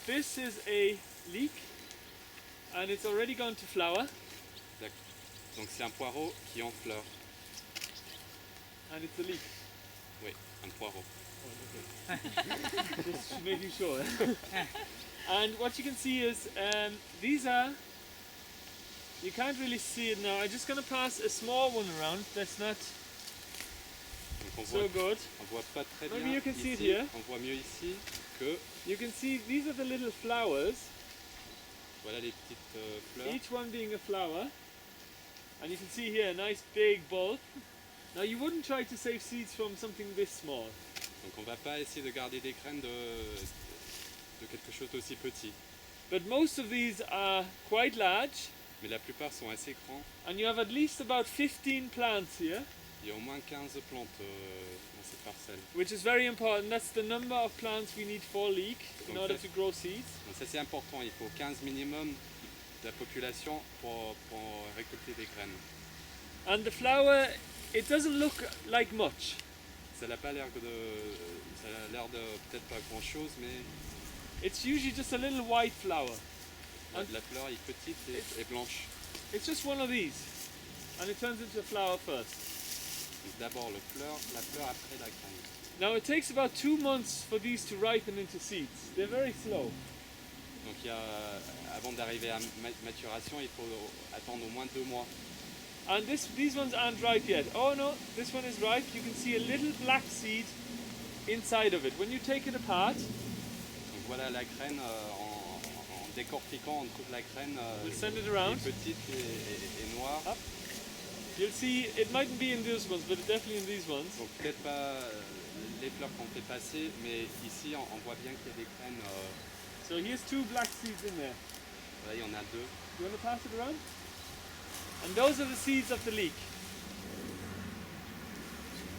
this is a leek, and it's already gone to flower, Donc c'est un poireau qui est en fleur. and it's a leek. Oui, un poireau. Just making sure. And what you can see is these are. You can't really see it now. I'm just going to pass a small one around. That's not Donc on so voit, good. on voit pas très Maybe bien you can see it ici. here. On voit mieux ici que You can see these are the little flowers, voilà les petites fleurs. each one being a flower. And you can see here a nice big bulb. Now you wouldn't try to save seeds from something this small. Donc on va pas essayer de garder des graines de quelque chose d'aussi petit. But most of these are quite large, Mais la plupart sont assez grands. and you have at least about 15 plants here, Il y a au moins 15 plantes dans cette parcelle. which is very important. That's the number of plants we need for leek in Donc order ça- to grow seeds. Donc ça c'est important, il faut 15 minimum de la population pour récolter des graines. And the flower, it doesn't look like much. Ça n'a pas l'air ça a l'air de peut-être pas grand chose, mais It's usually just a little white flower. la fleur est petite et blanche. It's just one of these, and it turns into a flower first. Donc d'abord la fleur après la graine. Now it takes about 2 months for these to ripen into seeds. They're very slow. Donc avant d'arriver à maturation, il faut attendre au moins 2 mois. And these ones aren't ripe yet. Oh no, this one is ripe. You can see a little black seed inside of it. When you take it apart, Donc voilà la graine, en décortiquant, on trouve la graine we'll send it around. qui est petite et noire. Up. You'll see it mightn't be in these ones, but definitely in these ones. Donc peut-être pas les fleurs qu'on fait passer, mais ici on voit bien qu'il y a des graines. So here's 2 black seeds in there. Voilà, il y en a 2. You want to pass it around? And those are the seeds of the leek.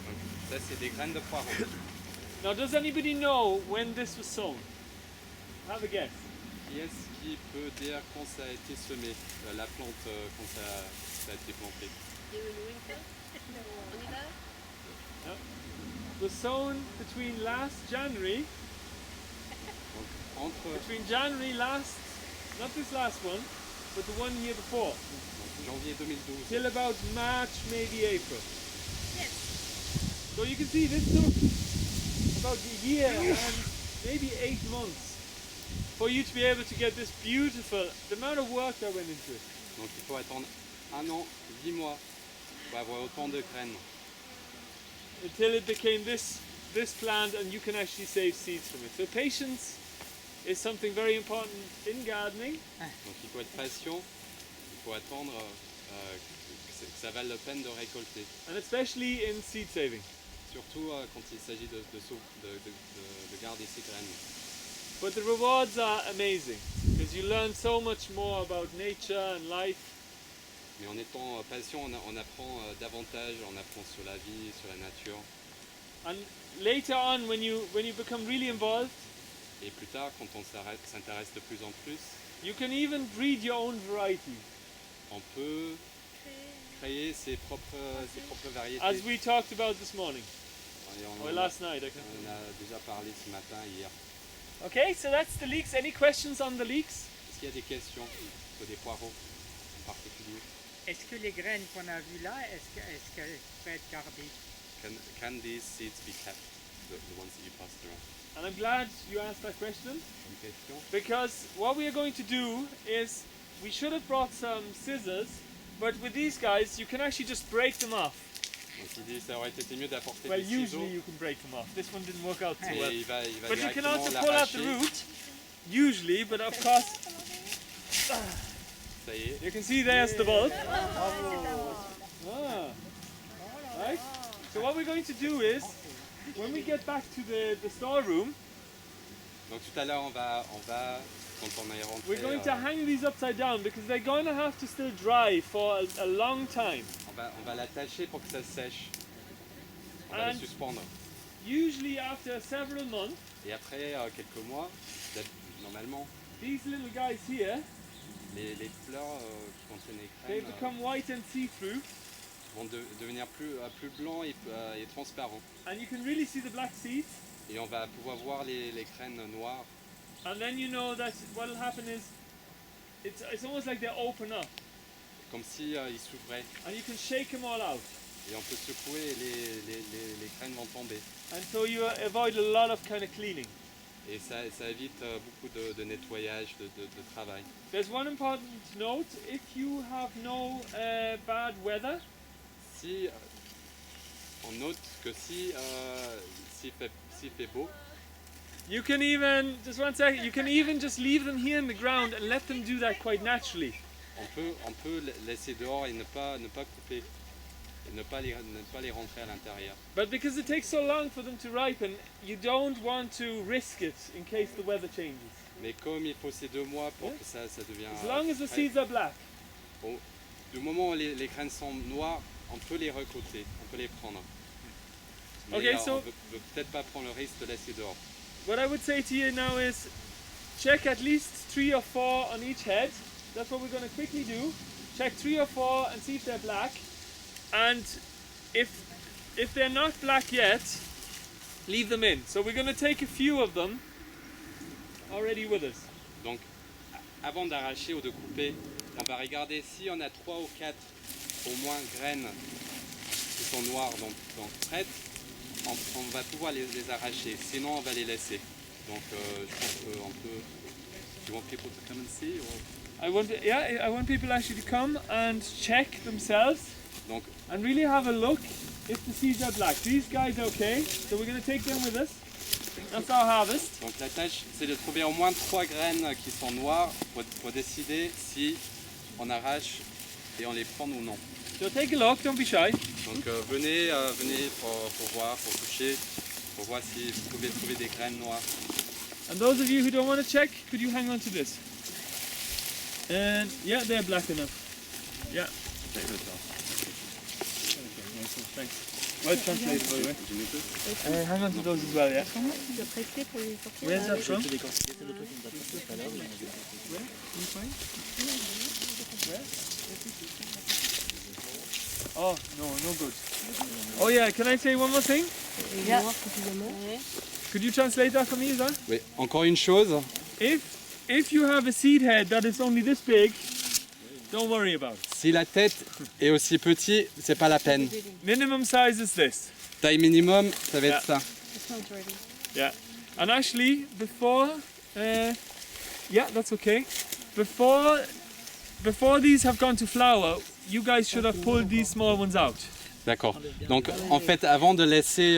Donc ça c'est des graines de poireau. Now, does anybody know when this was sown? Have a guess. Qui est-ce qui peut dire quand ça a été semé, la plante quand ça a été planté? During winter? On y va? It was sown between last January, Donc entre between January last, not this last one, but the one year before, donc, janvier 2012. till about March, maybe April. Yes. So you can see this took about a year and maybe 8 months for you to be able to get this beautiful, the amount of work that went into it. Donc il faut attendre 1 an, 10 mois pour avoir autant de graines. Until it became this plant and you can actually save seeds from it. So patience is something very important in gardening. Donc il faut être patient, il faut attendre que ça vaille la peine de récolter. And especially in seed saving. Surtout quand il s'agit de garder ses graines. But the rewards are amazing because you learn so much more about nature and life. Mais en étant patient, on apprend davantage, on apprend sur la vie, sur la nature. And later on, when you become really involved, Et plus tard, quand on s'intéresse de plus en plus, you can even breed your own variety. on peut créer ses propres variétés. As we talked about this morning Et or last night. I on en a déjà parlé ce matin, hier. Okay, so that's the leeks. Any questions on the leeks? Est-ce qu'il y a des questions sur des poireaux en particulier? Est-ce que les graines qu'on a vues là, est-ce qu'elles peuvent être gardées? Can these seeds be kept, the ones that you passed around? And I'm glad you asked that question Une question? because what we are going to do is we should have brought some scissors, but with these guys you can actually just break them off. Donc il dit ça aurait été mieux d'apporter Well, des ciseaux. usually you can break them off. This one didn't work out too Et well. il va But you can directement also pull out the l'arracher. root, usually, but of course Ça y est. you can see there's the bulb. Ah. Right? So what we're going to do is, when we get back to the storeroom, Donc tout à l'heure on va quand on est rentré, we're going to hang these upside down because they're going to have to still dry for a long time. on va l'attacher pour que ça sèche. On va la And suspendre. usually after several months, Et après quelques mois, normalement, these little guys here, les fleurs qui contiennent les they graines become white and see-through, vont devenir plus blancs et transparents. and you can really see the black seeds. Et on va pouvoir voir les graines noires. And then you know that what will happen is, it's almost like they open up, Comme si ils s'ouvraient. and you can shake them all out. Et on peut secouer et les graines vont tomber. And so you avoid a lot of kind of cleaning. Et ça évite beaucoup de nettoyage, de travail. There's one important note: if you have no bad weather, Si on note que s'il fait beau, you can even you can even just leave them here in the ground and let them do that quite naturally. on peut laisser dehors et ne pas couper. Et ne pas les rentrer à l'intérieur. But because it takes so long for them to ripen, you don't want to risk it in case the weather changes. Mais comme il faut ces 2 mois pour que ça devienne... As long as the seeds are black. Du moment où les graines sont noires, on peut les recoter, on peut les prendre. Mais Okay, on ne peut peut-être pas prendre le risque de laisser dehors. What I would say to you now is check at least 3 or 4 on each head. That's what we're going to quickly do. Check 3 or 4 and see if they're black. And if they're not black yet, leave them in. So we're going to take a few of them already with us. Donc, avant d'arracher ou de couper, on va regarder si on a 3 ou 4 au moins graines qui sont noires, donc prêtes, on va pouvoir les arracher. Sinon, on va les laisser. Donc, je pense qu'on peut... You want people to come and see? Or... I want people actually to come and check themselves. Donc, and really have a look if the seeds are black. These guys are okay, so we're going to take them with us. That's our harvest. Donc la tâche, c'est de trouver au moins 3 graines qui sont noires pour décider si on arrache et on les prend ou non. So take a look, don't be shy. Donc venez pour voir, pour toucher, pour voir si vous pouvez trouver des graines noires. And those of you who don't want to check, could you hang on to this? And yeah, they're black enough. Yeah. Thanks. Well translated, by the way. Hang on to those as well, yeah? Comment tu dois presser pour les sortir? Where's that from? Oh, no good. Oh yeah, can I say one more thing? Yeah. Could you translate that for me as well? Oui, encore une chose, If you have a seed head that is only this big, don't worry about it. si la tête est aussi petite, c'est pas la peine. Minimum size is this. Taille minimum, ça va être ça. It's not ready. Yeah. And actually, before, yeah, that's okay. Before these have gone to flower, you guys should have pulled these small ones out. D'accord. Donc en fait, avant de laisser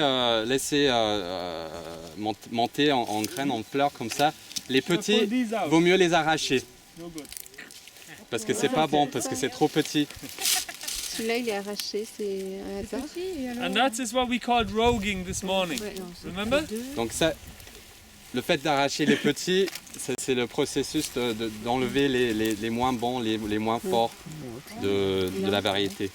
monter en graines, en fleurs comme ça, les petits, vaut mieux les arracher. No good. Parce que c'est pas bon, parce que c'est trop petit. Celui-là, il est arraché, c'est un hasard. And that is what we called roguing this morning. Ouais, non, Remember? Donc ça, le fait d'arracher les petits, c'est le processus d'enlever les moins bons, les moins forts de la variété,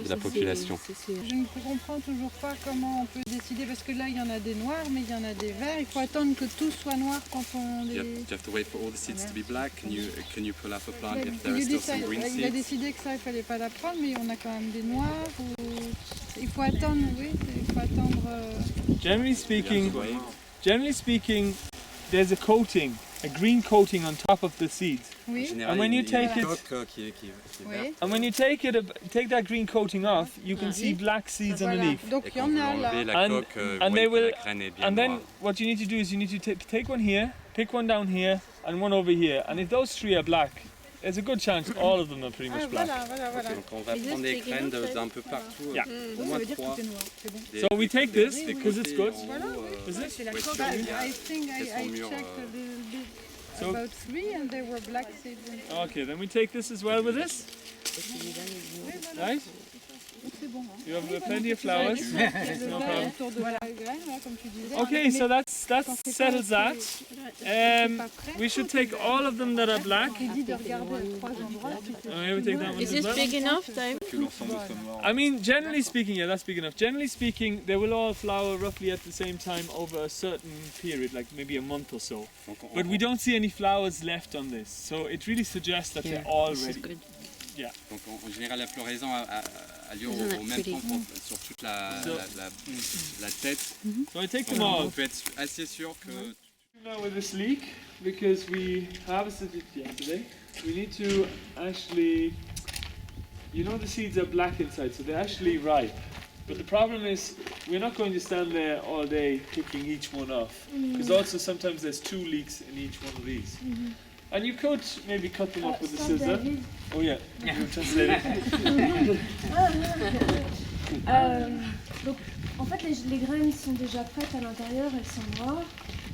de la population. Je ne comprends toujours pas comment on peut décider, parce que là il y en a des noirs, mais il y en a des verts. Il faut attendre que tout soit noir quand on les... You have to wait for all the seeds to be black. Can you pull up a plant if Il there are still some green a seeds? décidé que ça il fallait pas la prendre, mais on a quand même des noirs. Il faut attendre, oui, il faut attendre. Generally speaking, there's a coating, a green coating on top of the seeds. Oui. And when you take it, Oui. and when you take that green coating off, you can see black seeds Voilà. underneath. Donc il y en a là. And they will, and then what you need to do is you need to take one here, pick one down here, and one over here. And if those 3 are black, there's a good chance all of them are pretty much black. Voilà. Donc on va prendre des graines d'un peu partout, Yeah. au moins 3. So we take this because it's good. Is it? C'est la coque. I think I checked a little bit So- about 3 and they were black seeds. Okay, then we take this as well with us. Right? C'est bon. You have plenty of flowers. Le No vert problem. autour de la graine, là, comme tu disais. Okay, so that settles that. Pas prêt. We should take all of them that are black. J'ai dit de regarder à 3 endroits. Okay, we take that one Is as this well. big enough, time? I mean, generally speaking, yeah, that's big enough. Generally speaking, they will all flower roughly at the same time over a certain period, like maybe a month or so. But we don't see any flowers left on this, so it really suggests that they're all ready. Donc en général, la floraison a lieu au même temps sur toute la tête. So I take them Donc, all. on peut être assez sûr que Now with this leek, because we harvested it yesterday, we need to actually, you know, the seeds are black inside, so they're actually ripe. But the problem is, we're not going to stand there all day picking each one off, because also sometimes there's 2 leeks in each one of these. And you could maybe cut them off with a scissor. Oh yeah, you translate it. Donc, en fait, les graines sont déjà prêtes à l'intérieur, elles sont noires,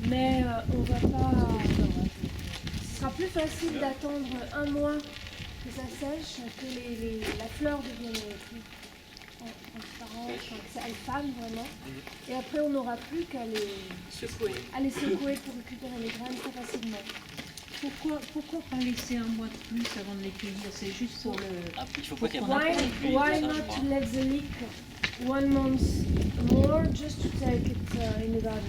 mais on va pas. Ce sera plus facile d'attendre un mois que ça sèche, que la fleur devienne plus transparente, qu'elle fane vraiment. Et après, on n'aura plus qu'à les secouer pour récupérer les graines très facilement. Pourquoi pas laisser un mois de plus avant de les cueillir? C'est juste pour le... Il faut pas qu'il y ait Why not to let the leek 1 month more just to take it in the garden?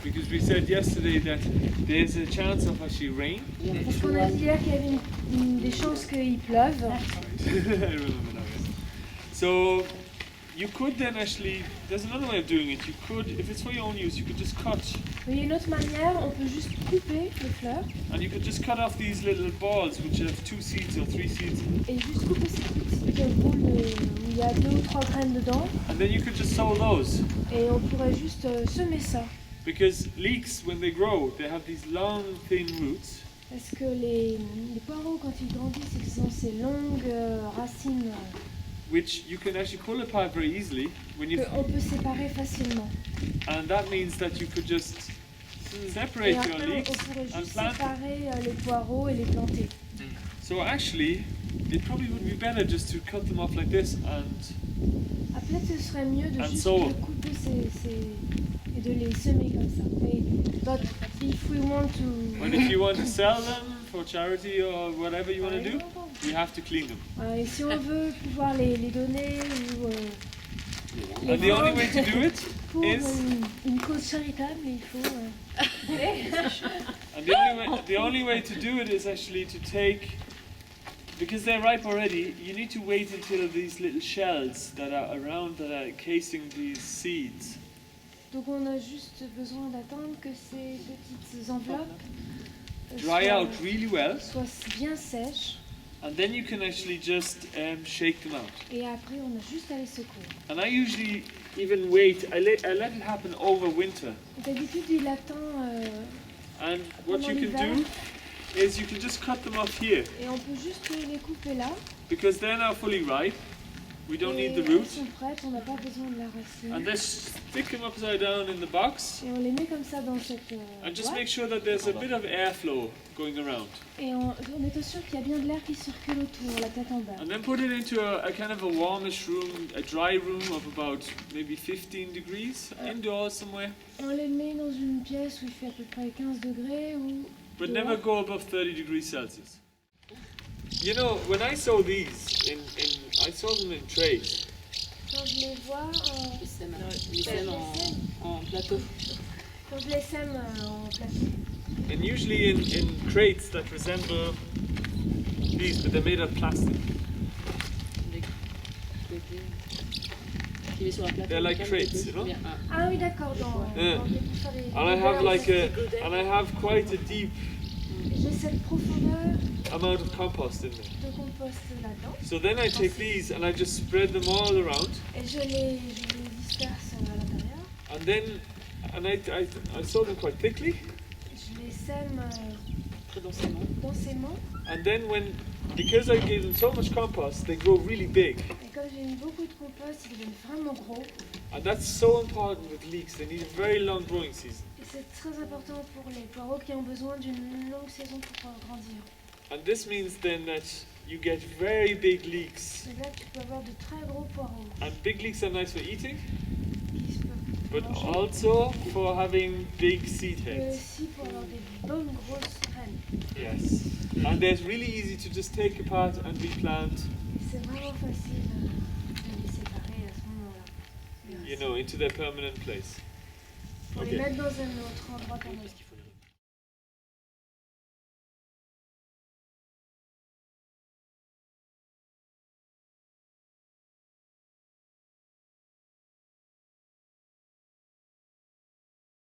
Because we said yesterday that there's a chance of actually rain. Parce qu'on a dit hier qu'il y avait des chances qu'il pleuve. I remember now, yes. So you could then actually, there's another way of doing it. You could, if it's for your own use, you could just cut. Il y a une autre manière, on peut juste couper les fleurs. And you could just cut off these little balls which have 2 seeds or 3 seeds. Et juste couper ces petites boules où il y a 2 ou 3 graines dedans. And then you could just sow those. Et on pourrait juste semer ça. Because leeks, when they grow, they have these long, thin roots. Parce que les poireaux, quand ils grandissent, ils ont ces longues racines Which you can actually pull apart very easily when you. qu'on peut séparer facilement. And that means that you could just separate Et your après, leeks on pourrait and juste plant them. séparer les poireaux et les planter. So actually, it probably would be better just to cut them off like this and. Peut-être ce serait mieux de And juste so- couper et de les semer comme ça. Mais but if we want to... And if you want to sell them for charity or whatever you want to do, you have to clean them. Et si on veut pouvoir les donner ou les And the only vendre way to do it pour is, une cause charitable, il faut... and the only way to do it is actually to take, because they're ripe already, you need to wait until these little shells that are around that are encasing these seeds. Donc on a juste besoin d'attendre que ces petites enveloppes Dry out really well, soient bien sèches. and then you can actually just shake them out. Et après, on a juste à les secouer. And I usually even wait, I let it happen over winter. D'habitude, il attend And what you can do is you can just cut them off here, et on peut juste les couper là. because they're now fully ripe. We don't Et need the elles root. sont prêtes, on n'a pas besoin de la racine. And just stick them upside down in the box, Et on les met comme ça dans cette and just boîte. make sure that there's a bit of airflow going around. Et on est sûr qu'il y a bien de l'air qui circule autour, la tête en bas. And then put it into a kind of a warmish room, a dry room of about maybe 15 degrees, indoors somewhere. On les met dans une pièce où il fait à peu près 15 degrés ou But dehors. never go above 30 degrees Celsius. You know, when I saw these, I saw them in trays. Quand je les vois, Ils sèment en plateau. quand je les sème en plateau. And usually in crates that resemble these, but they're made of plastic. Il est sur un plateau. They're like crates, you know? Ah oui, d'accord, Yeah. pour faire les And I have odeurs, like and I have quite a deep j'ai cette profondeur amount of compost in there. de compost là-dedans So then I take these and I just spread them all around, et je les disperse à l'intérieur. and then I sow them quite thickly, Je les sème Très densément. densément and then because I gave them so much compost, they grow really big, et comme j'ai mis beaucoup de compost, ils deviennent vraiment gros. and that's so important with leeks. They need a very long growing season, Et c'est très important pour les poireaux qui ont besoin d'une longue saison pour pouvoir grandir. and this means then that you get very big leeks, Donc là, tu peux avoir de très gros poireaux and big leeks are nice for eating, qui se peuvent but manger, also for having big seed mais heads. aussi pour avoir des bonnes grosses graines. Yes, and they're really easy to just take apart and replant, Et c'est vraiment facile de les séparer à ce moment-là. you know, into their permanent place. Pour les Okay. mettre dans un autre endroit permanent.